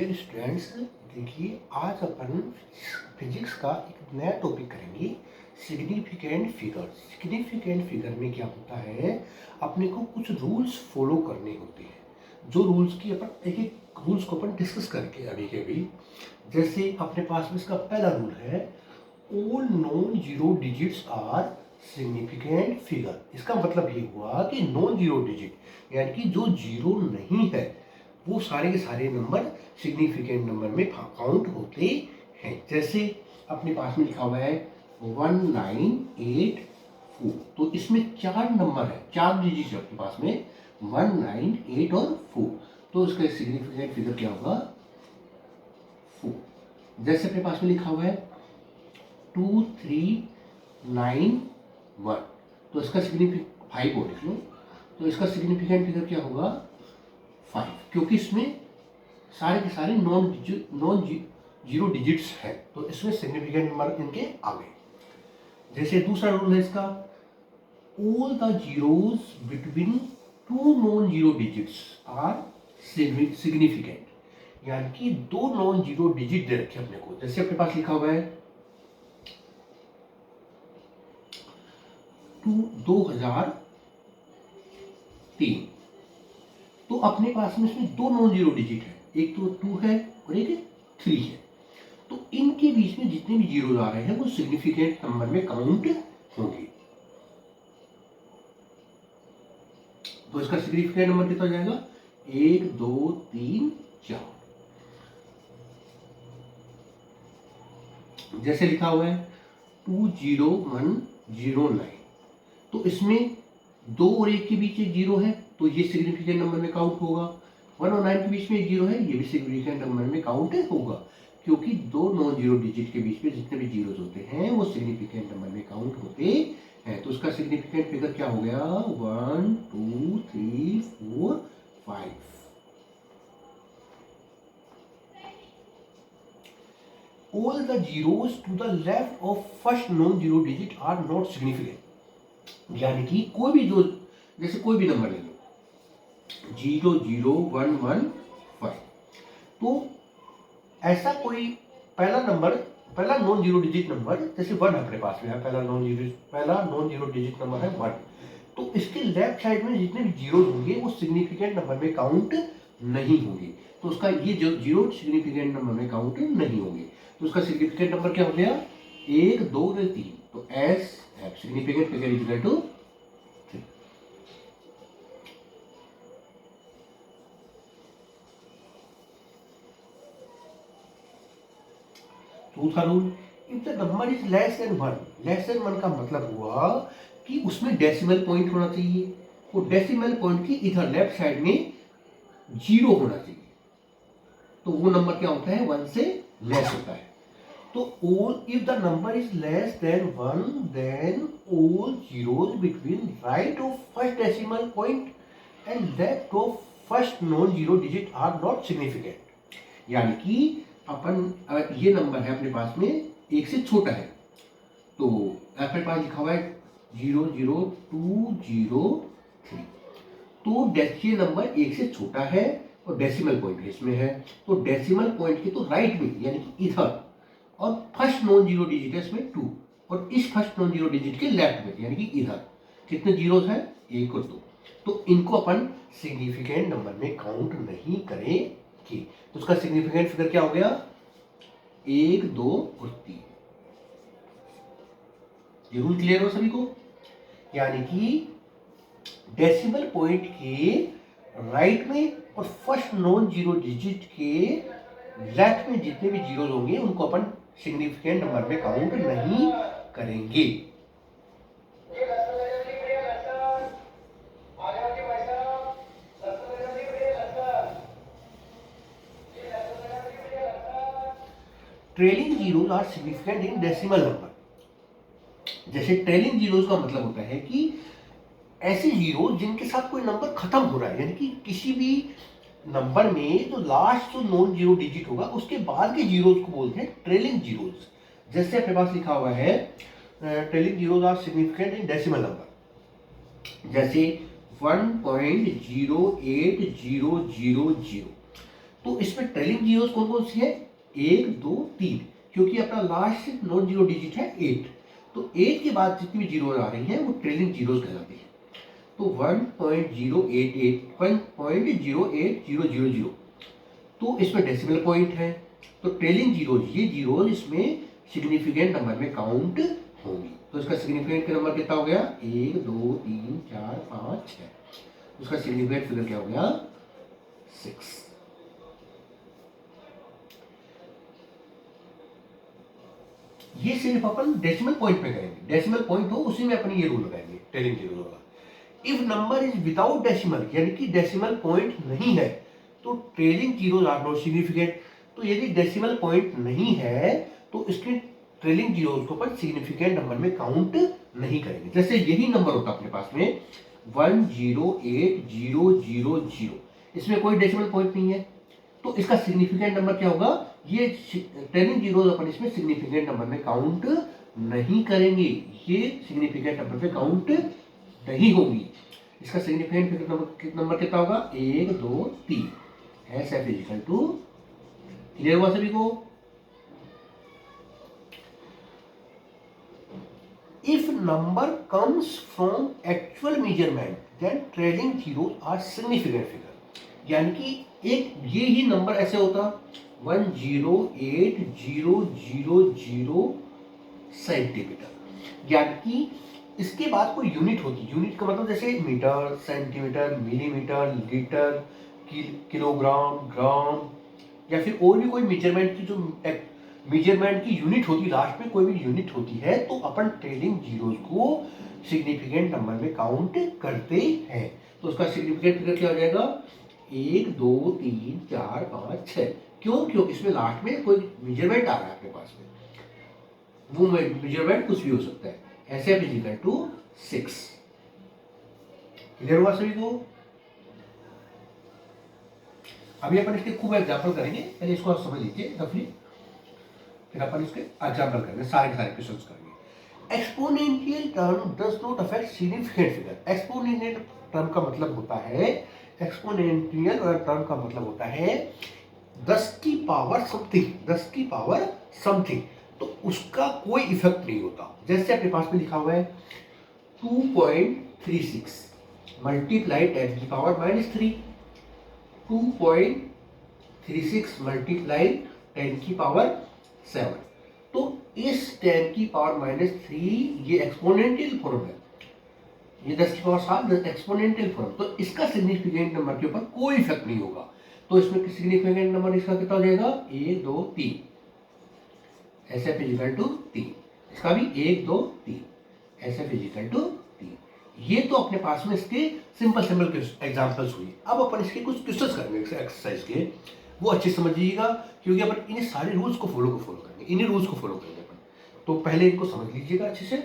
Dear students, देखिए आज अपन physics का एक नया टॉपिक करेंगे, सिग्निफिकेंट फिगर। सिग्निफिकेंट फिगर में क्या होता है, अपने को कुछ रूल्स फॉलो करने होते हैं। जो रूल्स की अपन एक एक रूल्स को अपन डिस्कस करके अभी के अभी, जैसे अपने पास में इसका पहला रूल है, all non zero digits are significant figure. इसका मतलब ये हुआ कि नॉन जीरो डिजिट यानी कि जो जीरो नहीं है वो सारे के सारे नंबर सिग्निफिकेंट नंबर में काउंट होते हैं। जैसे अपने पास में लिखा हुआ है 1984, तो इसमें चार नंबर है, चार डिजिट है अपने पास में 198 और 4, तो इसका सिग्निफिकेंट फिगर क्या होगा 4। जैसे अपने पास में लिखा हुआ है 2391, तो इसका सिग्निफिकेंट 5 और लिख लो, तो इसका सिग्निफिकेंट फिगर क्या होगा 5, क्योंकि इसमें सारे के सारे नॉन जीरो डिजिट्स हैं, तो इसमें सिग्निफिकेंट नंबर इनके आ गए। जैसे दूसरा रूल है इसका, all the zeros between two non zero digits are significant, यानी कि दो नॉन जीरो डिजिट दे रखे अपने को। जैसे अपने पास लिखा हुआ है 2003, तो अपने पास में इसमें दो नॉन जीरो डिजिट है, एक तो 2 है और एक 3 है, तो इनके बीच में जितने भी जीरो आ रहे हैं वो सिग्निफिकेंट नंबर में काउंट होंगे। तो इसका सिग्निफिकेंट नंबर कितना हो जाएगा 1 2 3 4। जैसे लिखा हुआ है 20109, तो इसमें 2 और 1 के बीच एक जीरो है, तो ये सिग्निफिकेंट नंबर में काउंट होगा। 1 और 9 के बीच में एक जीरो है, ये भी सिग्निफिकेंट नंबर में काउंट होगा, क्योंकि दो नॉन जीरो डिजिट के बीच में जितने भी जीरोस होते हैं वो सिग्निफिकेंट नंबर में काउंट होते हैं। तो उसका सिग्निफिकेंट फिगर क्या हो गया 1 2 3 4 5। All the zeros to the left of first non-zero digit are not significant, यानी कि कोई भी जो, जैसे कोई भी नंबर ले लो 00115, तो ऐसा कोई पहला नंबर, पहला नॉन जीरो डिजिट नंबर, जैसे 1 अपने पास में है, पहला नॉन जीरो डिजिट नंबर है 1, तो इसके लेफ्ट साइड में जितने भी जीरो होंगे वो सिग्निफिकेंट नंबर में काउंट नहीं होंगे, तो उसका ये जो जीरो सिग्निफिकेंट नंबर में काउंट नहीं होंगे। तो उसका सिग्निफिकेंट नंबर क्या हो गया 1 2 3, तो S significant figure is equal to 3। चौथा रूल, if the number is less than 1, less than 1 का मतलब हुआ कि उसमें डेसिमल पॉइंट होना चाहिए, वो डेसिमल पॉइंट की इधर लेफ्ट साइड में जीरो होना चाहिए, तो वो नंबर क्या होता है 1 से लेस होता है। तो all if the number is less than 1, then all zeros between right of first decimal point and left of first non-zero digit are not significant, यानी कि अपन ये नंबर है अपने पास में एक से छोटा है, तो अपने पास लिखा हुआ है 00203, तो ये नंबर एक से छोटा है और डेसिमल पॉइंट इसमें है, तो डेसिमल पॉइंट के तो राइट में यानी कि इधर, और फर्स्ट नॉन जीरो डिजिट है इसमें 2, और इस फर्स्ट नॉन जीरो डिजिट के लेफ्ट में यानी कि इधर कितने जीरोस हैं 1 और 2, तो इनको अपन सिग्निफिकेंट नंबर में काउंट नहीं करेंगे। तो उसका सिग्निफिकेंट फिगर क्या हो गया 1 2 और 3। ये रूल क्लियर हो सभी को, यानी कि डेसिमल पॉइंट के राइट में और फर्स्ट नॉन जीरो डिजिट के लेफ्ट में जितने भी जीरो होंगे उनको अपन सिग्निफिकेंट नंबर में काउंट नहीं करेंगे। Trailing zeros are significant in decimal number. जैसे ट्रेलिंग जीरोस का मतलब होता है कि ऐसे जीरो जिनके साथ कोई नंबर खत्म हो रहा है, यानी कि किसी भी नंबर में जो लास्ट जो नॉन जीरो डिजिट होगा उसके बाद के जीरोस को बोलते हैं ट्रेलिंग जीरोस। जैसे अपने पास लिखा हुआ है trailing zeros are significant in decimal number, जैसे 1.08000, तो इसमें ट्रेलिंग जीरोस कौन कौन सी है, 1 2 3, क्योंकि अपना लास्ट नॉन जीरो डिजिट है 8, तो 8 के बाद जितनी भी जीरो आ रही है वो ट्रेलिंग जीरोस कहलाती है। तो 1.088 1.08000, तो इसमें डेसिमल पॉइंट है, तो ट्रेलिंग जीरोज, ये जीरोज इसमें सिग्निफिकेंट नंबर में काउंट होंगी। तो इसका सिग्निफिकेंट नंबर कितना हो गया, 1 2 3 4 5 6, उसका सिग्निफिकेंट फिगर क्या हो गया, 6। ये सिर्फ अपन डेसिमल पॉइंट पे करेंगे, डेसिमल पॉइंट हो उसी में अपन ये रूल लगाएंगे ट्रेलिंग जीरो वाला। If number is without decimal, यानी कि डेसिमल पॉइंट नहीं है, तो trailing zeros are not significant. तो यदि डेसिमल पॉइंट नहीं है तो इसके ट्रेलिंग जीरोज को अपन सिग्निफिकेंट नंबर में काउंट नहीं करेंगे। जैसे यही नंबर होता अपने पास में 108000, इसमें कोई डेसिमल पॉइंट नहीं है, तो इसका सिग्निफिकेंट नंबर क्या होगा, ये ट्रेलिंग जीरोज अपन इसमें सिग्निफिकेंट नंबर में काउंट नहीं करेंगे, ये सिग्निफिकेंट नंबर में काउंट नहीं होगी। इसका सिग्निफिकेंट नंबर कितना होगा, 1 2 3, S F is equal to, clear हुआ सभी को। If number comes from actual measurement then trailing zero are significant figure, यानी कि एक ये ही नंबर ऐसे होता 1080000 सेंटीमीटर, यानी कि इसके बाद कोई यूनिट होती, यूनिट का मतलब जैसे metre, centimetre, millimetre, litre, kilogram, gram, या फिर और भी कोई मेजरमेंट की जो मेजरमेंट की यूनिट होती, लास्ट में कोई भी यूनिट होती है, तो अपन ट्रेलिंग जीरोस को सिग्निफिकेंट नंबर में काउंट करते हैं। तो उसका सिग्निफिकेंट फिगर क्या हो जाएगा, 1 2 3 4 5 6, क्यों, क्योंकि इसमें लास्ट में कोई मेजरमेंट आ रहा है अपने पास में, वो मेजरमेंट कुछ भी हो सकता है। ऐसे भी इक्वल टू 6, क्लियर हुआ सभी को। अभी अपन इसके खूब एग्जाम्पल करेंगे, पहले इसको आप समझ लीजिए रफली, फिर अपन इसके एग्जाम्पल करेंगे, सारे क्वेश्चंस करेंगे। Exponential term does not affect significant figure. Exponential term का मतलब होता है, एक्सपोनेंशियल टर्म का मतलब होता है 10 की पावर समथिंग, 10 की पावर समथिंग, तो उसका कोई इफेक्ट नहीं होता। जैसे अपने पास में लिखा हुआ है 2.36 मल्टीप्लाई 10 की पावर -3, 2.36 मल्टीप्लाई 10 की पावर 7, तो इस 10 की पावर -3 ये एक्सपोनेंशियल फॉर्म है, ये 10 की पावर 7 एक्सपोनेंशियल फॉर्म, तो इसका सिग्निफिकेंट नंबर के ऊपर कोई इफेक्ट नहीं होगा। तो इसमें सिग्निफिकेंट नंबर इसका कितना हो जाएगा, 1 2 3, ऐसे फिजिकल टू 3, इसका भी 1 2 3, ऐसे फिजिकल टू 3। ये तो अपने पास में इसके सिंपल एग्जांपल्स हुई। अब अपन इसके कुछ क्वेश्चंस करेंगे एक्सरसाइज के, वो अच्छे समझिएगा, क्योंकि अपन इन सारे रूल्स को फॉलो करेंगे, इन्हीं रूल्स को फॉलो करेंगे अपन। तो पहले इनको समझ लीजिएगा अच्छे से।